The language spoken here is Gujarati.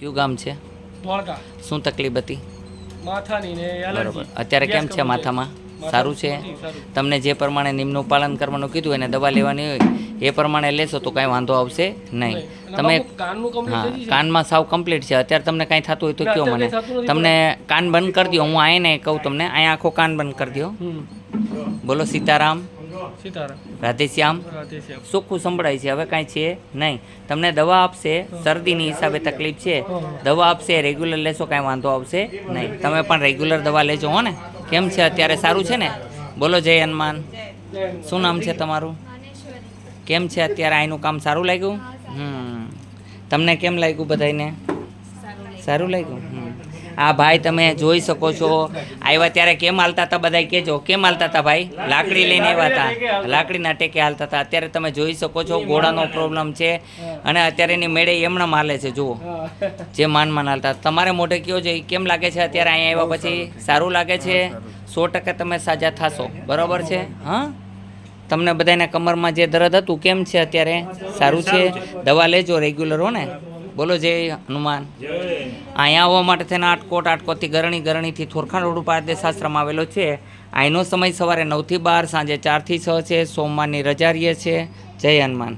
કયું ગામ છે? ધોળકા. શું તકલીફ હતી? માથાની ને બરોબર. એલર્જી. અત્યારે કેમ છે માથામાં? સારું છે? તમને જે પ્રમાણે નિયમનું પાલન કરવાનું કીધું એને દવા લેવાની હોય એ પ્રમાણે લેશો તો કાંઈ વાંધો આવશે નહીં. તમે કાનનું કમ્પ્લીટ હા થઈ ગયું છે. કાનમાં સાવ કમ્પ્લીટ છે. અત્યારે તમને કાંઈ થતું હોય તો કયો મને. અત્યારે કાંઈ થતું નથી, તમને કાન બંધ કરી દો. હું આઈને કહું તમને અહીંયા આખો કાન બંધ કરી દો. બોલો સીતારામ, સીતારામ. રાધેશ્યામ. રાધેશ્યામ. ચોખ્ખું સંભળાય છે. હવે કાંઈ છે નહીં. તમને દવા આપશે, શરદીની હિસાબે તકલીફ છે, દવા આપશે, રેગ્યુલર લેશો કાંઈ વાંધો આવશે નહીં. તમે પણ રેગ્યુલર દવા લેજો હો ને. કેમ છે અત્યારે? સારું છે ને? બોલો જય હનુમાન. શું નામ છે તમારું? કેમ છે અત્યારે? આનું કામ સારું લાગ્યું? તમને કેમ લાગ્યું બધાને? સારું લાગ્યું. આ ભાઈ તમે જોઈ શકો છો, આવ્યા ત્યારે કેમ હાલતા હતા બધા કહેજો. કેમ હાલતા હતા ભાઈ? લાકડી લઈને આવ્યા હતા, લાકડીના ટેકે હાલતા હતા. અત્યારે તમે જોઈ શકો છો ઘોડાનો પ્રોબ્લેમ છે અને અત્યારે એની મેળે એમણે હાલે છે. જુઓ જે માન હાલતા. તમારે મોઢે કયો છે કેમ લાગે છે અત્યારે અહીંયા આવ્યા પછી? સારું લાગે છે? 100% તમે સાજા થશો. બરાબર છે? હા, તમને બધાને કમરમાં જે દર્દ હતું કેમ છે અત્યારે? સારું છે? દવા લેજો રેગ્યુલર હો ને. બોલો જય હનુમાન. અહીંયા આવવા માટે થઈને આટકોટથી ગરણીથી થોરખાણ રોડ ઉપર આદેશ આશ્રમ આવેલો છે. અહીંનો સમય સવારે 9 થી 12, સાંજે 4 થી 6 છે. સોમવારની રજા રહીએ છે. જય હનુમાન.